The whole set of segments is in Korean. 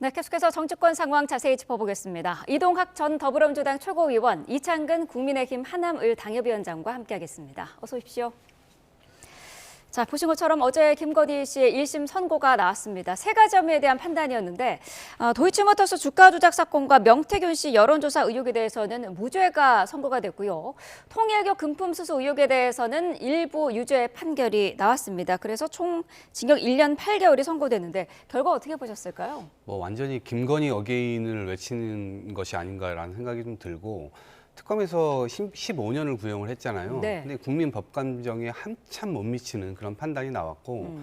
네, 계속해서 정치권 상황 자세히 짚어보겠습니다. 이동학 전 더불어민주당 최고위원, 이창근 국민의힘 하남을 당협위원장과 함께하겠습니다. 어서 오십시오. 자, 보신 것처럼 어제 김건희 씨의 1심 선고가 나왔습니다. 세 가지 혐의에 대한 판단이었는데 도이치모터스 주가 조작 사건과 명태균 씨 여론조사 의혹에 대해서는 무죄가 선고가 됐고요. 통일교 금품 수수 의혹에 대해서는 일부 유죄 판결이 나왔습니다. 그래서 총 징역 1년 8개월이 선고됐는데 결과 어떻게 보셨을까요? 완전히 김건희 어게인을 외치는 것이 아닌가라는 생각이 좀 들고 특검에서 15년을 구형을 했잖아요. 네. 근데 국민 법감정에 한참 못 미치는 그런 판단이 나왔고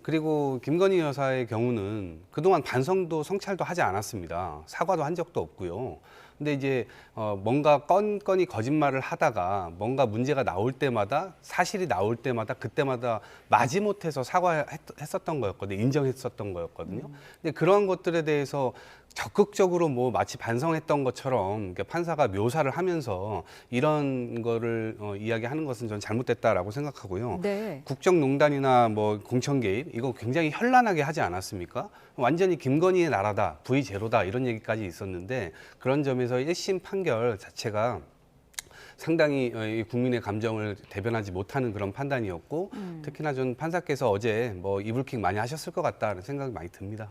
그리고 김건희 여사의 경우는 그동안 반성도 성찰도 하지 않았습니다. 사과도 한 적도 없고요. 근데 이제 뭔가 건건이 거짓말을 하다가 뭔가 문제가 나올 때마다 사실이 나올 때마다 그때마다 마지못해서 사과했었던 거였거든요. 인정했었던 거였거든요. 근데 그러한 것들에 대해서 적극적으로 뭐 마치 반성했던 것처럼 판사가 묘사를 하면서 이런 거를 이야기하는 것은 전 잘못됐다라고 생각하고요. 네. 국정농단이나 뭐 공천 개입 이거 굉장히 현란하게 하지 않았습니까? 완전히 김건희의 나라다, V0다 이런 얘기까지 있었는데 그런 점에서 1심 판결 자체가 상당히 국민의 감정을 대변하지 못하는 그런 판단이었고 특히나 전 판사께서 어제 뭐 이불킥 많이 하셨을 것 같다는 생각이 많이 듭니다.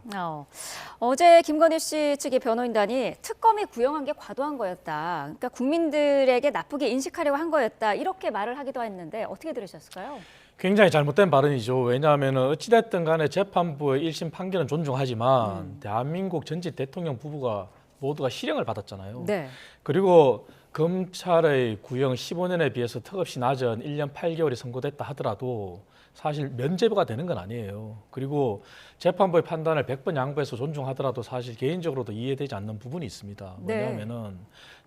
어제 김건희 씨 측의 변호인단이 특검이 구형한 게 과도한 거였다. 그러니까 국민들에게 나쁘게 인식하려고 한 거였다. 이렇게 말을 하기도 했는데 어떻게 들으셨을까요? 굉장히 잘못된 발언이죠. 왜냐하면 어찌됐든 간에 재판부의 1심 판결은 존중하지만 대한민국 전직 대통령 부부가 모두가 실형을 받았잖아요. 네. 그리고 검찰의 구형 15년에 비해서 턱없이 낮은 1년 8개월이 선고됐다 하더라도 사실 면죄부가 되는 건 아니에요. 그리고 재판부의 판단을 100번 양보해서 존중하더라도 사실 개인적으로도 이해되지 않는 부분이 있습니다. 뭐냐면은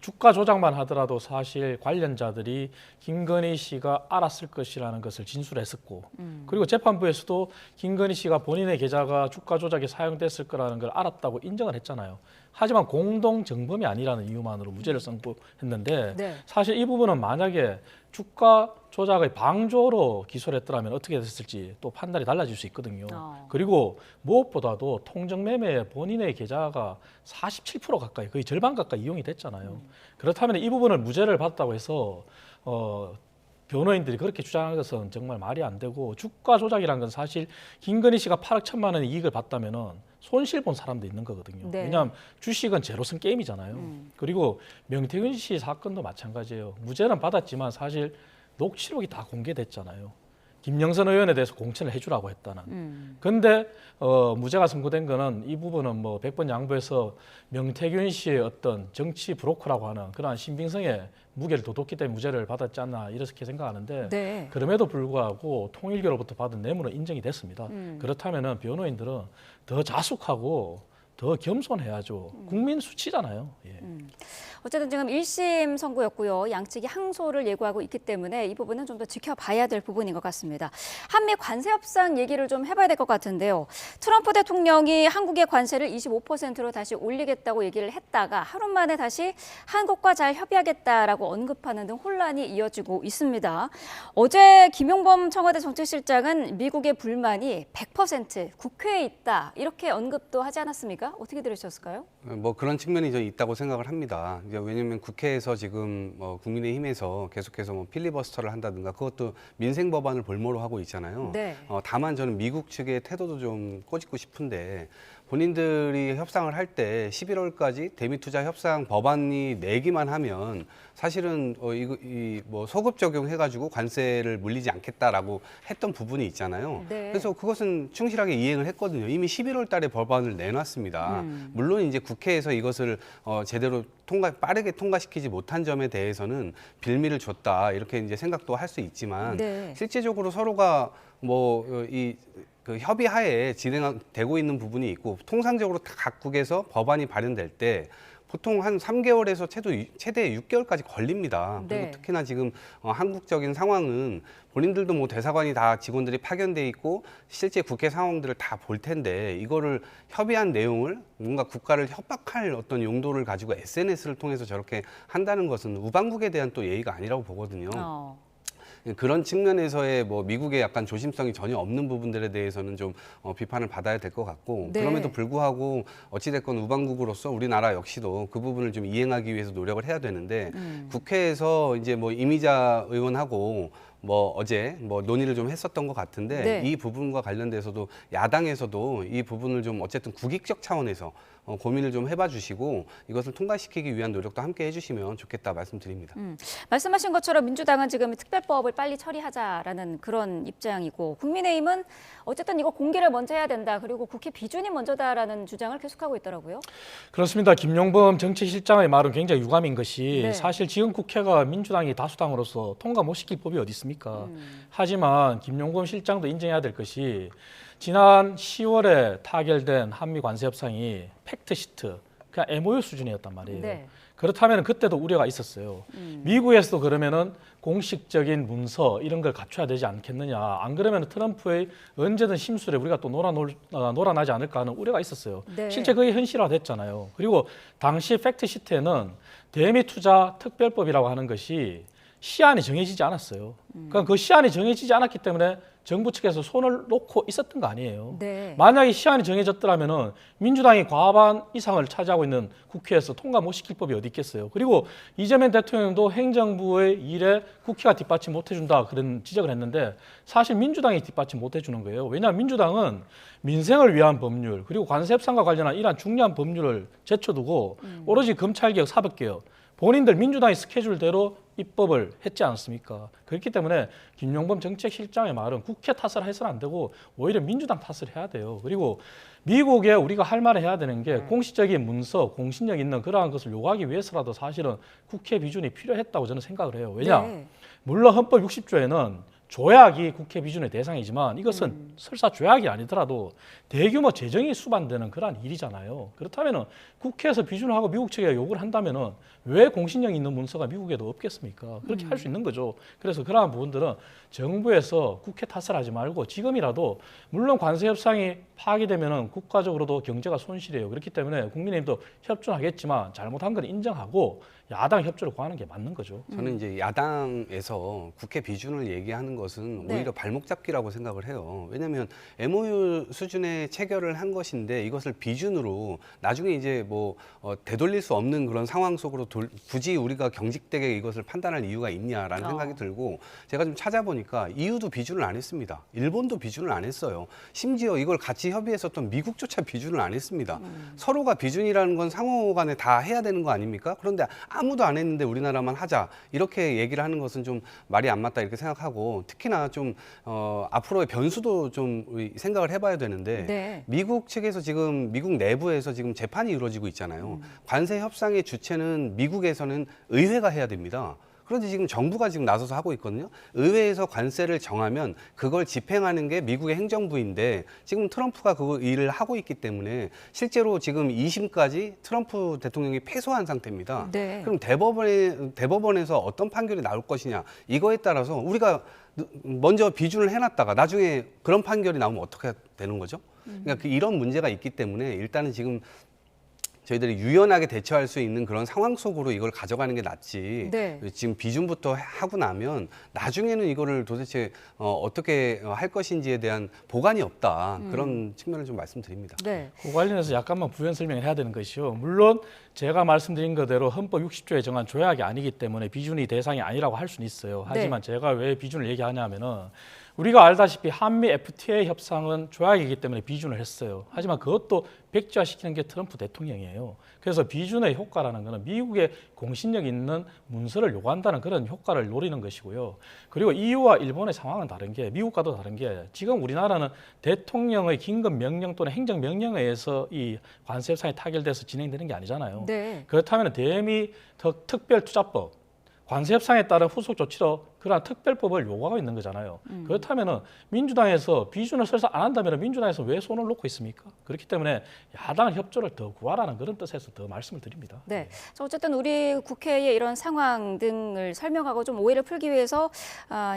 주가 조작만 하더라도 사실 관련자들이 김건희 씨가 알았을 것이라는 것을 진술했었고 그리고 재판부에서도 김건희 씨가 본인의 계좌가 주가 조작에 사용됐을 거라는 걸 알았다고 인정을 했잖아요. 하지만 공동 정범이 아니라는 이유만으로 무죄를 선고했는데 사실 이 부분은 만약에 주가 조작의 방조로 기소를 했더라면 어떻게 됐을지 또 판단이 달라질 수 있거든요. 그리고 무엇보다도 통정매매에 본인의 계좌가 47% 가까이 거의 절반 가까이 이용이 됐잖아요. 그렇다면 이 부분을 무죄를 받았다고 해서 변호인들이 그렇게 주장하는 것은 정말 말이 안 되고 주가 조작이라는 건 사실 김건희 씨가 8억 1천만 원의 이익을 봤다면은 손실 본 사람도 있는 거거든요. 왜냐하면 주식은 제로섬 게임이잖아요. 그리고 명태균 씨 사건도 마찬가지예요. 무죄는 받았지만 사실 녹취록이 다 공개됐잖아요. 김영선 의원에 대해서 공천을 해주라고 했다는. 근데 무죄가 선고된 거는 이 부분은 뭐 100번 양보해서 명태균 씨의 어떤 정치 브로커라고 하는 그러한 신빙성에 무게를 뒀기 때문에 무죄를 받았지 않나 이렇게 생각하는데 그럼에도 불구하고 통일교로부터 받은 뇌물은 인정이 됐습니다. 그렇다면 변호인들은 더 자숙하고 더 겸손해야죠. 국민 수치잖아요. 예. 어쨌든 지금 1심 선고였고요. 양측이 항소를 예고하고 있기 때문에 이 부분은 좀 더 지켜봐야 될 부분인 것 같습니다. 한미 관세 협상 얘기를 좀 해봐야 될 것 같은데요. 트럼프 대통령이 한국의 관세를 25%로 다시 올리겠다고 얘기를 했다가 하루 만에 다시 한국과 잘 협의하겠다라고 언급하는 등 혼란이 이어지고 있습니다. 어제 김용범 청와대 정책실장은 미국의 불만이 100% 국회에 있다 이렇게 언급도 하지 않았습니까? 어떻게 들으셨을까요? 뭐 그런 측면이 저 있다고 생각을 합니다. 왜냐하면 국회에서 지금 국민의힘에서 계속해서 뭐 필리버스터를 한다든가 그것도 민생 법안을 볼모로 하고 있잖아요. 다만 저는 미국 측의 태도도 좀 꼬집고 싶은데 본인들이 협상을 할 때 11월까지 대미투자 협상 법안이 내기만 하면 사실은 뭐 소급 적용해가지고 관세를 물리지 않겠다라고 했던 부분이 있잖아요. 그래서 그것은 충실하게 이행을 했거든요. 이미 11월 달에 법안을 내놨습니다. 물론 이제 국회에서 이것을 제대로 빠르게 통과시키지 못한 점에 대해서는 빌미를 줬다 이렇게 이제 생각도 할 수 있지만 실제적으로 서로가 그 협의하에 진행되고 있는 부분이 있고 통상적으로 각국에서 법안이 발의될 때 보통 한 3개월에서 최대 6개월까지 걸립니다. 그리고 특히나 지금 한국적인 상황은 본인들도 뭐 대사관이 다 직원들이 파견돼 있고 실제 국회 상황들을 다 볼 텐데 이거를 협의한 내용을 뭔가 국가를 협박할 어떤 용도를 가지고 SNS를 통해서 저렇게 한다는 것은 우방국에 대한 또 예의가 아니라고 보거든요. 그런 측면에서의 뭐 미국의 약간 조심성이 전혀 없는 부분들에 대해서는 좀 비판을 받아야 될 것 같고 네. 그럼에도 불구하고 어찌됐건 우방국으로서 우리나라 역시도 그 부분을 좀 이행하기 위해서 노력을 해야 되는데 국회에서 이제 뭐 이미자 의원하고 뭐 어제 뭐 논의를 좀 했었던 것 같은데 네. 이 부분과 관련돼서도 야당에서도 이 부분을 좀 어쨌든 국익적 차원에서 고민을 좀 해봐 주시고 이것을 통과시키기 위한 노력도 함께 해주시면 좋겠다 말씀드립니다. 말씀하신 것처럼 민주당은 지금 특별법을 빨리 처리하자라는 그런 입장이고 국민의힘은 어쨌든 이거 공개를 먼저 해야 된다. 그리고 국회 비준이 먼저다라는 주장을 계속하고 있더라고요. 그렇습니다. 김용범 정책실장의 말은 굉장히 유감인 것이 네. 사실 지금 국회가 민주당이 다수당으로서 통과 못 시킬 법이 어디 있습니까? 하지만 김용범 실장도 인정해야 될 것이 지난 10월에 타결된 한미 관세 협상이 팩트시트, 그냥 MOU 수준이었단 말이에요. 네. 그렇다면 그때도 우려가 있었어요. 미국에서도 그러면은 공식적인 문서 이런 걸 갖춰야 되지 않겠느냐. 안 그러면 트럼프의 언제든 심술에 우리가 또 놀아나지 않을까 하는 우려가 있었어요. 네. 실제 그게 현실화됐잖아요. 그리고 당시 팩트시트에는 대미 투자 특별법이라고 하는 것이 시한이 정해지지 않았어요. 그러니까 그 시한이 정해지지 않았기 때문에 정부 측에서 손을 놓고 있었던 거 아니에요. 네. 만약에 시한이 정해졌더라면은 민주당이 과반 이상을 차지하고 있는 국회에서 통과 못 시킬 법이 어디 있겠어요. 그리고 이재명 대통령도 행정부의 일에 국회가 뒷받침 못 해준다 그런 지적을 했는데 사실 민주당이 뒷받침 못 해주는 거예요. 왜냐하면 민주당은 민생을 위한 법률 그리고 관세 협상과 관련한 이러한 중요한 법률을 제쳐두고 오로지 검찰개혁, 사법개혁 본인들 민주당의 스케줄대로 입법을 했지 않습니까? 그렇기 때문에 김용범 정책실장의 말은 국회 탓을 해서는 안 되고 오히려 민주당 탓을 해야 돼요. 그리고 미국에 우리가 할 말을 해야 되는 게 공식적인 문서, 공신력 있는 그러한 것을 요구하기 위해서라도 사실은 국회 비준이 필요했다고 저는 생각을 해요. 왜냐? 네. 물론 헌법 60조에는 조약이 국회 비준의 대상이지만 이것은 설사 조약이 아니더라도 대규모 재정이 수반되는 그러한 일이잖아요. 그렇다면 국회에서 비준을 하고 미국 측에 요구를 한다면 왜 공신력 있는 문서가 미국에도 없겠습니까? 그렇게 할 수 있는 거죠. 그래서 그러한 부분들은 정부에서 국회 탓을 하지 말고 지금이라도 물론 관세 협상이 파기되면 국가적으로도 경제가 손실이에요. 그렇기 때문에 국민의힘도 협조하겠지만 잘못한 건 인정하고 야당 협조를 구하는 게 맞는 거죠. 저는 이제 야당에서 국회 비준을 얘기하는 것은 네. 오히려 발목 잡기라고 생각을 해요. 왜냐하면 MOU 수준의 체결을 한 것인데 이것을 비준으로 나중에 이제 뭐 되돌릴 수 없는 그런 상황 속으로 굳이 우리가 경직되게 이것을 판단할 이유가 있냐라는 생각이 들고 제가 좀 찾아보니까 EU도 비준을 안 했습니다. 일본도 비준을 안 했어요. 심지어 이걸 같이 협의했었던 미국조차 비준을 안 했습니다. 서로가 비준이라는 건 상호 간에 다 해야 되는 거 아닙니까? 그런데 아무도 안 했는데 우리나라만 하자 이렇게 얘기를 하는 것은 좀 말이 안 맞다 이렇게 생각하고 특히나 좀 앞으로의 변수도 좀 생각을 해봐야 되는데 네. 미국 측에서 지금 미국 내부에서 지금 재판이 이루어지고 있잖아요. 관세 협상의 주체는 미국에서는 의회가 해야 됩니다. 그런데 지금 정부가 지금 나서서 하고 있거든요. 의회에서 관세를 정하면 그걸 집행하는 게 미국의 행정부인데 지금 트럼프가 그 일을 하고 있기 때문에 실제로 지금 2심까지 트럼프 대통령이 패소한 상태입니다. 네. 그럼 대법원에서 어떤 판결이 나올 것이냐 이거에 따라서 우리가 먼저 비준을 해놨다가 나중에 그런 판결이 나오면 어떻게 되는 거죠? 그러니까 이런 문제가 있기 때문에 일단은 지금 저희들이 유연하게 대처할 수 있는 그런 상황 속으로 이걸 가져가는 게 낫지. 네. 지금 비준부터 하고 나면 나중에는 이거를 도대체 어떻게 할 것인지에 대한 보관이 없다. 그런 측면을 좀 말씀드립니다. 네. 그 관련해서 약간만 부연 설명을 해야 되는 것이요. 물론 제가 말씀드린 그대로 헌법 60조에 정한 조약이 아니기 때문에 비준이 대상이 아니라고 할 수는 있어요. 하지만 제가 왜 비준을 얘기하냐면은 우리가 알다시피 한미 FTA 협상은 조약이기 때문에 비준을 했어요. 하지만 그것도 백지화시키는 게 트럼프 대통령이에요. 그래서 비준의 효과라는 것은 미국의 공신력 있는 문서를 요구한다는 그런 효과를 노리는 것이고요. 그리고 EU와 일본의 상황은 다른 게 미국과도 다른 게 지금 우리나라는 대통령의 긴급 명령 또는 행정 명령에 의해서 이 관세 협상이 타결돼서 진행되는 게 아니잖아요. 네. 그렇다면 대미 특별투자법 관세 협상에 따른 후속 조치로 그러한 특별법을 요구하고 있는 거잖아요. 그렇다면 민주당에서 비준을 설사 안 한다면 민주당에서 왜 손을 놓고 있습니까? 그렇기 때문에 야당을 협조를 더 구하라는 그런 뜻에서 더 말씀을 드립니다. 네. 어쨌든 우리 국회의 이런 상황 등을 설명하고 좀 오해를 풀기 위해서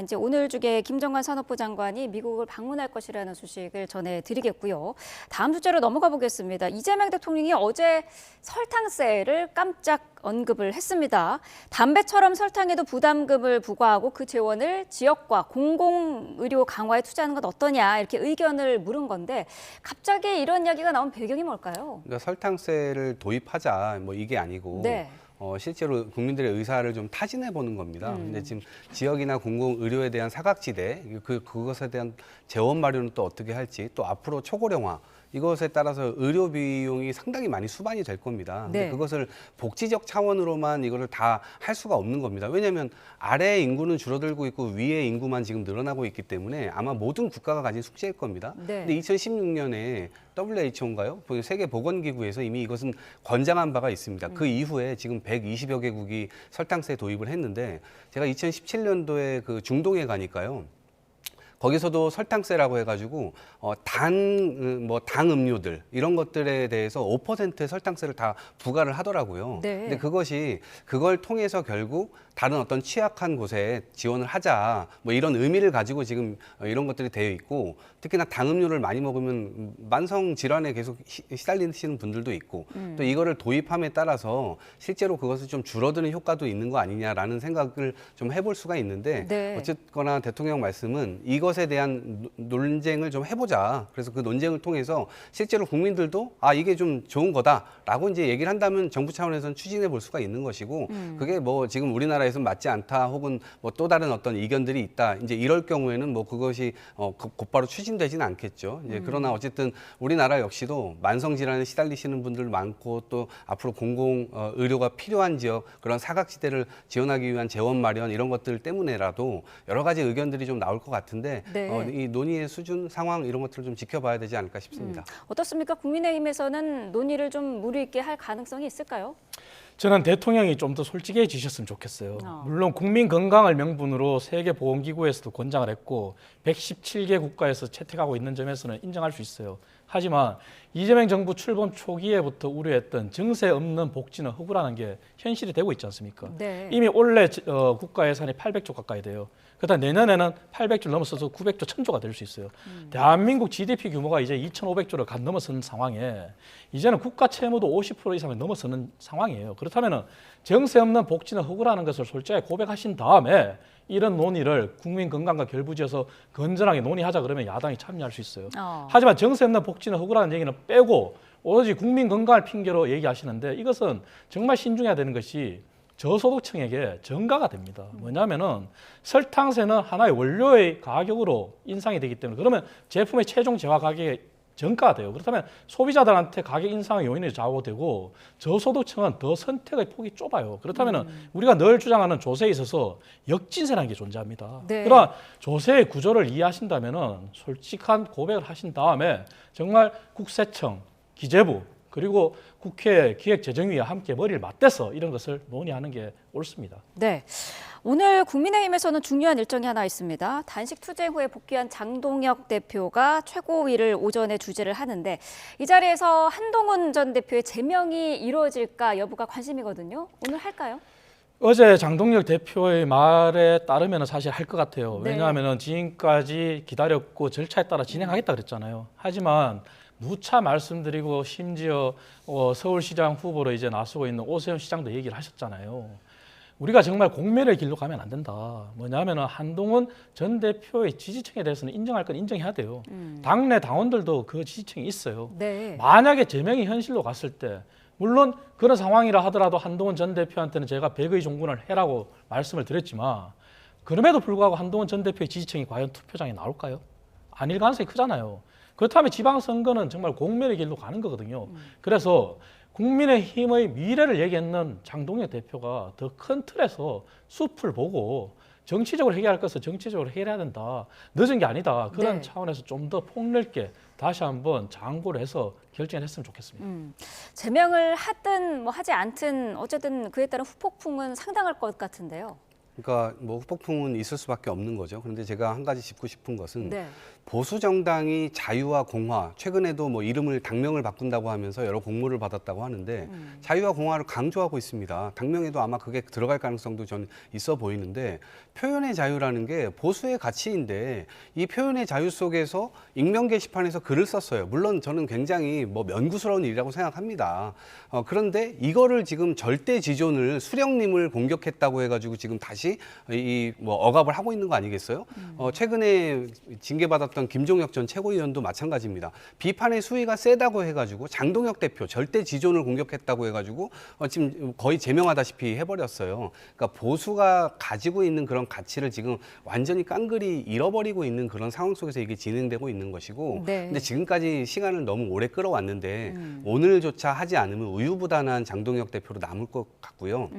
이제 오늘 중에 김정관 산업부 장관이 미국을 방문할 것이라는 소식을 전해드리겠고요. 다음 주제로 넘어가 보겠습니다. 이재명 대통령이 어제 설탕세를 깜짝 언급을 했습니다. 담배처럼 설탕에도 부담금을 부과하고 그 재원을 지역과 공공의료 강화에 투자하는 건 어떠냐 이렇게 의견을 물은 건데 갑자기 이런 이야기가 나온 배경이 뭘까요? 그러니까 설탕세를 도입하자 뭐 이게 아니고 네. 실제로 국민들의 의사를 좀 타진해 보는 겁니다. 근데 지금 지역이나 공공의료에 대한 사각지대, 그것에 대한 재원 마련은 또 어떻게 할지, 또 앞으로 초고령화, 이것에 따라서 의료 비용이 상당히 많이 수반이 될 겁니다. 근데 네. 그것을 복지적 차원으로만 이거를 다 할 수가 없는 겁니다. 왜냐하면 아래의 인구는 줄어들고 있고 위의 인구만 지금 늘어나고 있기 때문에 아마 모든 국가가 가진 숙제일 겁니다. 네. 근데 2016년에 WHO인가요? 세계보건기구에서 이미 이것은 권장한 바가 있습니다. 그 이후에 지금 120여 개국이 설탕세 도입을 했는데 제가 2017년도에 그 중동에 가니까요. 거기서도 설탕세라고 해가지고 당 음료들 이런 것들에 대해서 5%의 설탕세를 다 부과를 하더라고요. 네. 근데 그걸 통해서 결국 다른 어떤 취약한 곳에 지원을 하자 뭐 이런 의미를 가지고 지금 이런 것들이 되어 있고 특히나 당 음료를 많이 먹으면 만성 질환에 계속 시달리시는 분들도 있고 또 이거를 도입함에 따라서 실제로 그것을 좀 줄어드는 효과도 있는 거 아니냐라는 생각을 좀 해볼 수가 있는데 네. 어쨌거나 대통령 말씀은 이것에 대한 논쟁을 좀 해보자. 그래서 그 논쟁을 통해서 실제로 국민들도 이게 좀 좋은 거다라고 이제 얘기를 한다면 정부 차원에서는 추진해 볼 수가 있는 것이고 그게 뭐 지금 우리나라에서 맞지 않다 혹은 뭐 또 다른 어떤 이견들이 있다. 이제 이럴 경우에는 뭐 그것이 곧바로 추진되지는 않겠죠. 이제 그러나 어쨌든 우리나라 역시도 만성 질환에 시달리시는 분들 많고 또 앞으로 공공 의료가 필요한 지역 그런 사각지대를 지원하기 위한 재원 마련 이런 것들 때문에라도 여러 가지 의견들이 좀 나올 것 같은데 네. 이 논의의 수준, 상황 이런 것들을 좀 지켜봐야 되지 않을까 싶습니다. 어떻습니까? 국민의힘에서는 논의를 좀 무리 있게 할 가능성이 있을까요? 저는 대통령이 좀 더 솔직해지셨으면 좋겠어요. 물론 국민 건강을 명분으로 세계보건기구에서도 권장을 했고 117개 국가에서 채택하고 있는 점에서는 인정할 수 있어요. 하지만 이재명 정부 출범 초기에부터 우려했던 정세 없는 복지는 허구라는 게 현실이 되고 있지 않습니까? 네. 이미 올해 국가 예산이 800조 가까이 돼요. 그다음 내년에는 800조 넘어서서 900조, 1000조가 될 수 있어요. 대한민국 GDP 규모가 이제 2,500조를 넘어서는 상황에 이제는 국가 채무도 50% 이상을 넘어서는 상황이에요. 그렇다면 정세 없는 복지는 허구라는 것을 솔직하게 고백하신 다음에 이런 논의를 국민 건강과 결부지어서 건전하게 논의하자 그러면 야당이 참여할 수 있어요. 하지만 정세 없는 복지는 허구라는 얘기는 빼고 오로지 국민 건강을 핑계로 얘기하시는데 이것은 정말 신중해야 되는 것이 저소득층에게 전가가 됩니다. 뭐냐면은 설탕세는 하나의 원료의 가격으로 인상이 되기 때문에 그러면 제품의 최종 재화 가격이 전가가 돼요. 그렇다면 소비자들한테 가격 인상의 요인이 좌우되고 저소득층은 더 선택의 폭이 좁아요. 그렇다면 우리가 늘 주장하는 조세에 있어서 역진세라는 게 존재합니다. 네. 그러나 조세의 구조를 이해하신다면 솔직한 고백을 하신 다음에 정말 국세청, 기재부 그리고 국회 기획재정위와 함께 머리를 맞대서 이런 것을 논의하는 게 옳습니다. 네. 오늘 국민의힘에서는 중요한 일정이 하나 있습니다. 단식 투쟁 후에 복귀한 장동혁 대표가 최고위를 오전에 주재를 하는데 이 자리에서 한동훈 전 대표의 제명이 이루어질까 여부가 관심이거든요. 오늘 할까요? 어제 장동혁 대표의 말에 따르면 사실 할 것 같아요. 네. 왜냐하면 지금까지 기다렸고 절차에 따라 진행하겠다 그랬잖아요. 하지만 누차 말씀드리고 심지어 서울시장 후보로 이제 나서고 있는 오세훈 시장도 얘기를 하셨잖아요. 우리가 정말 공멸의 길로 가면 안 된다. 뭐냐면 한동훈 전 대표의 지지층에 대해서는 인정할 건 인정해야 돼요. 당내 당원들도 그 지지층이 있어요. 네. 만약에 제명이 현실로 갔을 때 물론 그런 상황이라 하더라도 한동훈 전 대표한테는 제가 백의 종군을 해라고 말씀을 드렸지만 그럼에도 불구하고 한동훈 전 대표의 지지층이 과연 투표장에 나올까요? 아닐 가능성이 크잖아요. 그렇다면 지방선거는 정말 공멸의 길로 가는 거거든요. 그래서 국민의힘의 미래를 얘기했는 장동혁 대표가 더 큰 틀에서 숲을 보고 정치적으로 해결할 것을 정치적으로 해결해야 된다. 늦은 게 아니다. 그런 네. 차원에서 좀 더 폭넓게 다시 한번 장고를 해서 결정을 했으면 좋겠습니다. 제명을 하든 뭐 하지 않든 어쨌든 그에 따른 후폭풍은 상당할 것 같은데요. 그러니까 뭐 후폭풍은 있을 수밖에 없는 거죠. 그런데 제가 한 가지 짚고 싶은 것은 네. 보수 정당이 자유와 공화, 최근에도 뭐 이름을 당명을 바꾼다고 하면서 여러 공모를 받았다고 하는데 자유와 공화를 강조하고 있습니다. 당명에도 아마 그게 들어갈 가능성도 전 있어 보이는데 표현의 자유라는 게 보수의 가치인데 이 표현의 자유 속에서 익명 게시판에서 글을 썼어요. 물론 저는 굉장히 뭐 면구스러운 일이라고 생각합니다. 그런데 이거를 지금 절대 지존을 수령님을 공격했다고 해가지고 지금 다시 이 뭐 억압을 하고 있는 거 아니겠어요? 최근에 징계받았던 김종혁 전 최고위원도 마찬가지입니다. 비판의 수위가 세다고 해가지고 장동혁 대표 절대 지존을 공격했다고 해가지고 지금 거의 제명하다시피 해버렸어요. 그러니까 보수가 가지고 있는 그런 가치를 지금 완전히 깡그리 잃어버리고 있는 그런 상황 속에서 이게 진행되고 있는 것이고, 네. 근데 지금까지 시간을 너무 오래 끌어왔는데 오늘조차 하지 않으면 우유부단한 장동혁 대표로 남을 것 같고요.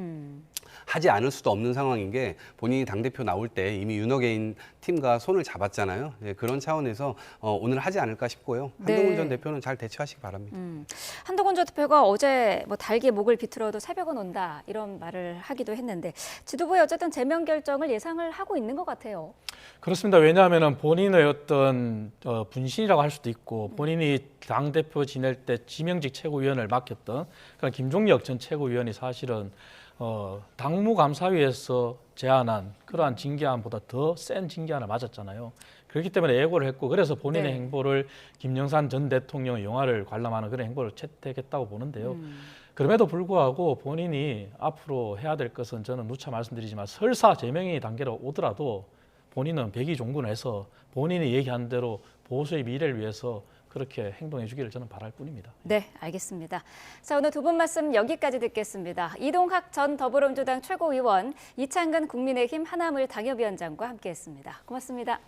하지 않을 수도 없는 상황인 게 본인이 당대표 나올 때 이미 윤호개인 팀과 손을 잡았잖아요. 네, 그런 차원에서 오늘 하지 않을까 싶고요. 한동훈 네. 전 대표는 잘 대처하시기 바랍니다. 한동훈 전 대표가 어제 뭐 달기에 목을 비틀어도 새벽은 온다 이런 말을 하기도 했는데 지도부의 어쨌든 제명 결정을 예상을 하고 있는 것 같아요. 그렇습니다. 왜냐하면 본인의 어떤 분신이라고 할 수도 있고 본인이 당대표 지낼 때 지명직 최고위원을 맡겼던 그런 김종혁 전 최고위원이 사실은 당무감사위에서 제안한 그러한 징계안보다 더 센 징계안을 맞았잖아요. 그렇기 때문에 예고를 했고 그래서 본인의 네. 행보를 김영삼 전 대통령의 영화를 관람하는 그런 행보를 채택했다고 보는데요. 그럼에도 불구하고 본인이 앞으로 해야 될 것은 저는 누차 말씀드리지만 설사 제명이 단계로 오더라도 본인은 백의종군해서 본인이 얘기한 대로 보수의 미래를 위해서 그렇게 행동해 주기를 저는 바랄 뿐입니다. 네, 알겠습니다. 자, 오늘 두 분 말씀 여기까지 듣겠습니다. 이동학 전 더불어민주당 최고위원, 이창근 국민의힘 하남을 당협위원장과 함께했습니다. 고맙습니다.